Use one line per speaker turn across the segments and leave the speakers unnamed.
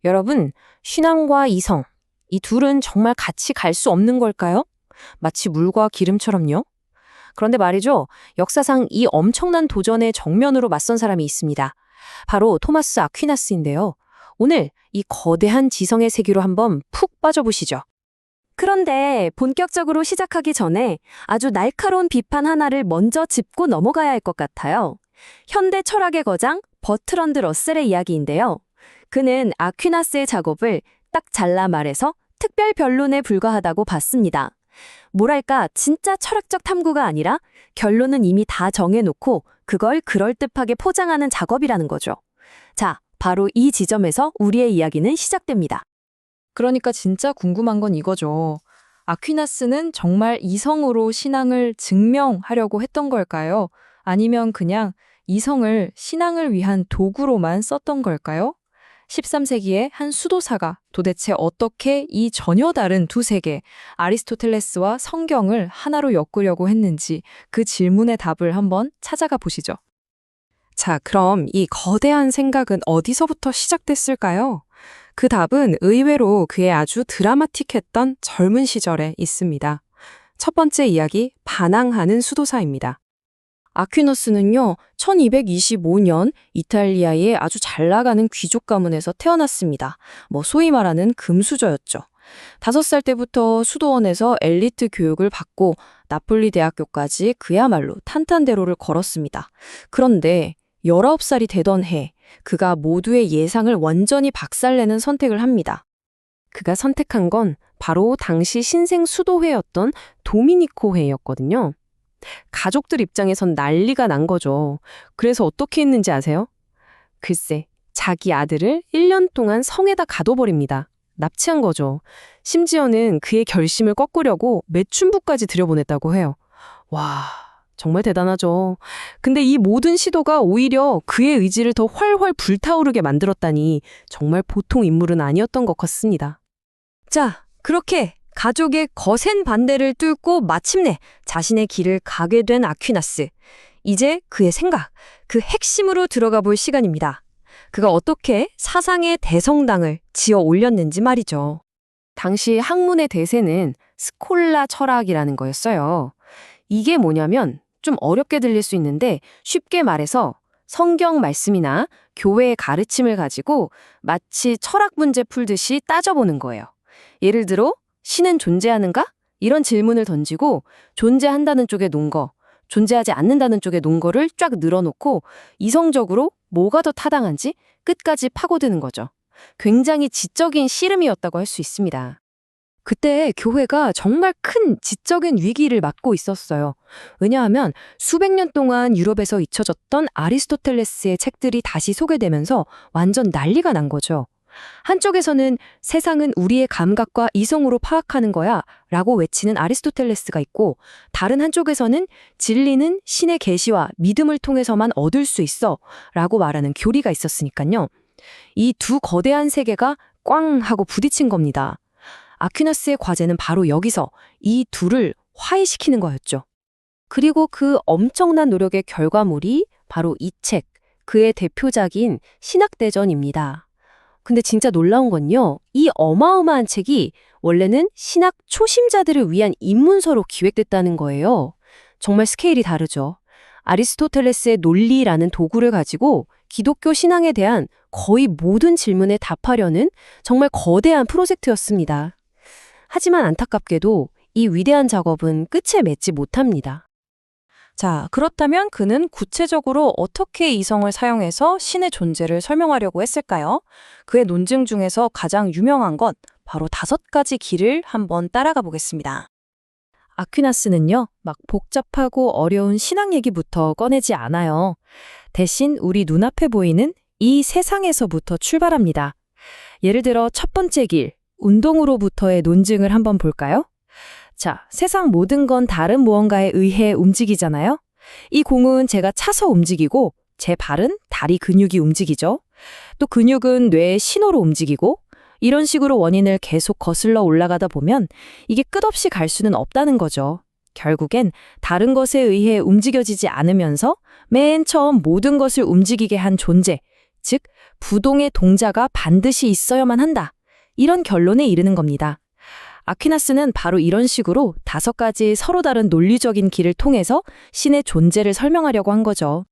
여러분, 신앙과 이성, 이 둘은 정말 같이 갈 수 없는 걸까요? 마치 물과 기름처럼요? 그런데 말이죠, 역사상 이 엄청난 도전에 정면으로 맞선 사람이 있습니다. 바로 토마스 아퀴나스인데요. 오늘 이 거대한 지성의 세계로 한번 푹 빠져보시죠.
그런데 본격적으로 시작하기 전에 아주 날카로운 비판 하나를 먼저 짚고 넘어가야 할 것 같아요. 현대 철학의 거장 버트런드 러셀의 이야기인데요. 그는 아퀴나스의 작업을 딱 잘라 말해서 특별 변론에 불과하다고 봤습니다. 뭐랄까, 진짜 철학적 탐구가 아니라 결론은 이미 다 정해놓고 그걸 그럴듯하게 포장하는 작업이라는 거죠. 자, 바로 이 지점에서 우리의 이야기는 시작됩니다.
그러니까 진짜 궁금한 건 이거죠. 아퀴나스는 정말 이성으로 신앙을 증명하려고 했던 걸까요? 아니면 그냥 이성을 신앙을 위한 도구로만 썼던 걸까요? 13세기의 한 수도사가 도대체 어떻게 이 전혀 다른 두 세계, 아리스토텔레스와 성경을 하나로 엮으려고 했는지 그 질문의 답을 한번 찾아가 보시죠.
자, 그럼 이 거대한 생각은 어디서부터 시작됐을까요? 그 답은 의외로 그의 아주 드라마틱했던 젊은 시절에 있습니다. 첫 번째 이야기, 반항하는 수도사입니다. 아퀴너스는요, 1225년 이탈리아의 아주 잘 나가는 귀족 가문에서 태어났습니다. 소위 말하는 금수저였죠. 5살 때부터 수도원에서 엘리트 교육을 받고 나폴리 대학교까지 그야말로 탄탄대로를 걸었습니다. 그런데 19살이 되던 해, 그가 모두의 예상을 완전히 박살내는 선택을 합니다. 그가 선택한 건 바로 당시 신생 수도회였던 도미니코회였거든요. 가족들 입장에선 난리가 난 거죠. 그래서 어떻게 했는지 아세요? 글쎄, 자기 아들을 1년 동안 성에다 가둬버립니다. 납치한 거죠. 심지어는 그의 결심을 꺾으려고 매춘부까지 들여보냈다고 해요. 와, 정말 대단하죠. 근데 이 모든 시도가 오히려 그의 의지를 더 활활 불타오르게 만들었다니 정말 보통 인물은 아니었던 것 같습니다.
자, 그렇게 가족의 거센 반대를 뚫고 마침내 자신의 길을 가게 된 아퀴나스. 이제 그의 생각, 그 핵심으로 들어가 볼 시간입니다. 그가 어떻게 사상의 대성당을 지어 올렸는지 말이죠.
당시 학문의 대세는 스콜라 철학이라는 거였어요. 이게 뭐냐면 좀 어렵게 들릴 수 있는데 쉽게 말해서 성경 말씀이나 교회의 가르침을 가지고 마치 철학 문제 풀듯이 따져보는 거예요. 예를 들어 신은 존재하는가? 이런 질문을 던지고 존재한다는 쪽에 논 거, 존재하지 않는다는 쪽에 논 거를 쫙 늘어놓고 이성적으로 뭐가 더 타당한지 끝까지 파고드는 거죠. 굉장히 지적인 씨름이었다고 할 수 있습니다. 그때 교회가 정말 큰 지적인 위기를 맞고 있었어요. 왜냐하면 수백 년 동안 유럽에서 잊혀졌던 아리스토텔레스의 책들이 다시 소개되면서 완전 난리가 난 거죠. 한쪽에서는 세상은 우리의 감각과 이성으로 파악하는 거야 라고 외치는 아리스토텔레스가 있고, 다른 한쪽에서는 진리는 신의 계시와 믿음을 통해서만 얻을 수 있어 라고 말하는 교리가 있었으니까요. 이 두 거대한 세계가 꽝 하고 부딪힌 겁니다. 아퀴나스의 과제는 바로 여기서 이 둘을 화해시키는 거였죠. 그리고 그 엄청난 노력의 결과물이 바로 이 책, 그의 대표작인 신학대전입니다. 근데 진짜 놀라운 건요, 이 어마어마한 책이 원래는 신학 초심자들을 위한 입문서로 기획됐다는 거예요. 정말 스케일이 다르죠. 아리스토텔레스의 논리라는 도구를 가지고 기독교 신앙에 대한 거의 모든 질문에 답하려는 정말 거대한 프로젝트였습니다. 하지만 안타깝게도 이 위대한 작업은 끝에 맺지 못합니다.
자, 그렇다면 그는 구체적으로 어떻게 이성을 사용해서 신의 존재를 설명하려고 했을까요? 그의 논증 중에서 가장 유명한 것, 바로 5가지 길을 한번 따라가 보겠습니다.
아퀴나스는요, 막 복잡하고 어려운 신앙 얘기부터 꺼내지 않아요. 대신 우리 눈앞에 보이는 이 세상에서부터 출발합니다. 예를 들어 첫 번째 길, 운동으로부터의 논증을 한번 볼까요? 자, 세상 모든 건 다른 무언가에 의해 움직이잖아요? 이 공은 제가 차서 움직이고 제 발은 다리 근육이 움직이죠. 또 근육은 뇌의 신호로 움직이고 이런 식으로 원인을 계속 거슬러 올라가다 보면 이게 끝없이 갈 수는 없다는 거죠. 결국엔 다른 것에 의해 움직여지지 않으면서 맨 처음 모든 것을 움직이게 한 존재, 즉 부동의 동자가 반드시 있어야만 한다. 이런 결론에 이르는 겁니다. 아퀴나스는 바로 이런 식으로 5가지 서로 다른 논리적인 길을 통해서 신의 존재를 설명하려고 한 거죠.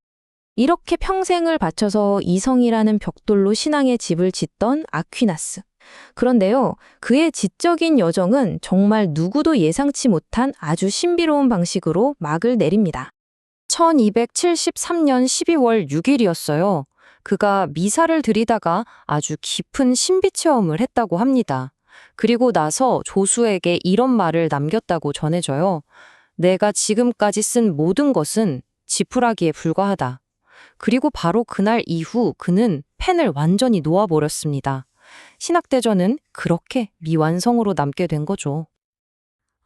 이렇게 평생을 바쳐서 이성이라는 벽돌로 신앙의 집을 짓던 아퀴나스. 그런데요, 그의 지적인 여정은 정말 누구도 예상치 못한 아주 신비로운 방식으로 막을 내립니다. 1273년 12월 6일이었어요. 그가 미사를 드리다가 아주 깊은 신비 체험을 했다고 합니다. 그리고 나서 조수에게 이런 말을 남겼다고 전해져요. 내가 지금까지 쓴 모든 것은 지푸라기에 불과하다. 그리고 바로 그날 이후 그는 펜을 완전히 놓아버렸습니다. 신학대전은 그렇게 미완성으로 남게 된 거죠.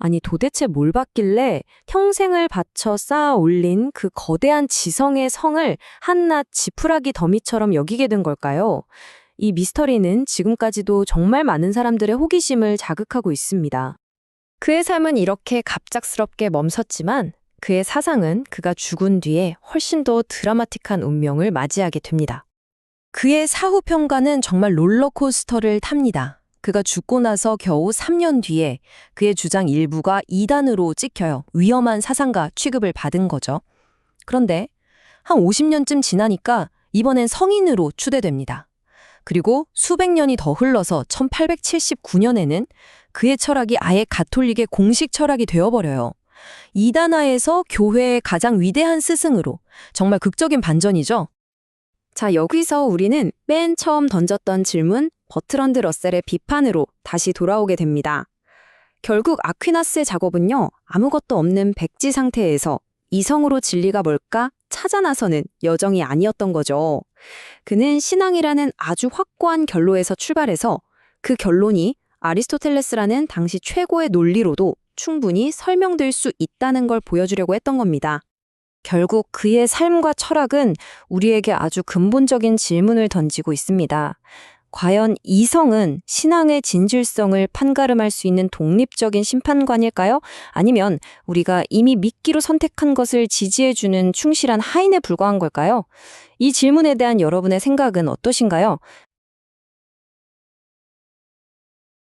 아니 도대체 뭘 봤길래 평생을 바쳐 쌓아 올린 그 거대한 지성의 성을 한낱 지푸라기 더미처럼 여기게 된 걸까요? 이 미스터리는 지금까지도 정말 많은 사람들의 호기심을 자극하고 있습니다. 그의 삶은 이렇게 갑작스럽게 멈섰지만 그의 사상은 그가 죽은 뒤에 훨씬 더 드라마틱한 운명을 맞이하게 됩니다. 그의 사후 평가는 정말 롤러코스터를 탑니다. 그가 죽고 나서 겨우 3년 뒤에 그의 주장 일부가 이단으로 찍혀요. 위험한 사상가 취급을 받은 거죠. 그런데 한 50년쯤 지나니까 이번엔 성인으로 추대됩니다. 그리고 수백 년이 더 흘러서 1879년에는 그의 철학이 아예 가톨릭의 공식 철학이 되어버려요. 이단화에서 교회의 가장 위대한 스승으로 정말 극적인 반전이죠. 자, 여기서 우리는 맨 처음 던졌던 질문, 버트런드 러셀의 비판으로 다시 돌아오게 됩니다. 결국 아퀴나스의 작업은요, 아무것도 없는 백지 상태에서 이성으로 진리가 뭘까 찾아 나서는 여정이 아니었던 거죠. 그는 신앙이라는 아주 확고한 결론에서 출발해서 그 결론이 아리스토텔레스라는 당시 최고의 논리로도 충분히 설명될 수 있다는 걸 보여주려고 했던 겁니다. 결국 그의 삶과 철학은 우리에게 아주 근본적인 질문을 던지고 있습니다. 과연 이성은 신앙의 진실성을 판가름할 수 있는 독립적인 심판관일까요? 아니면 우리가 이미 믿기로 선택한 것을 지지해주는 충실한 하인에 불과한 걸까요? 이 질문에 대한 여러분의 생각은 어떠신가요?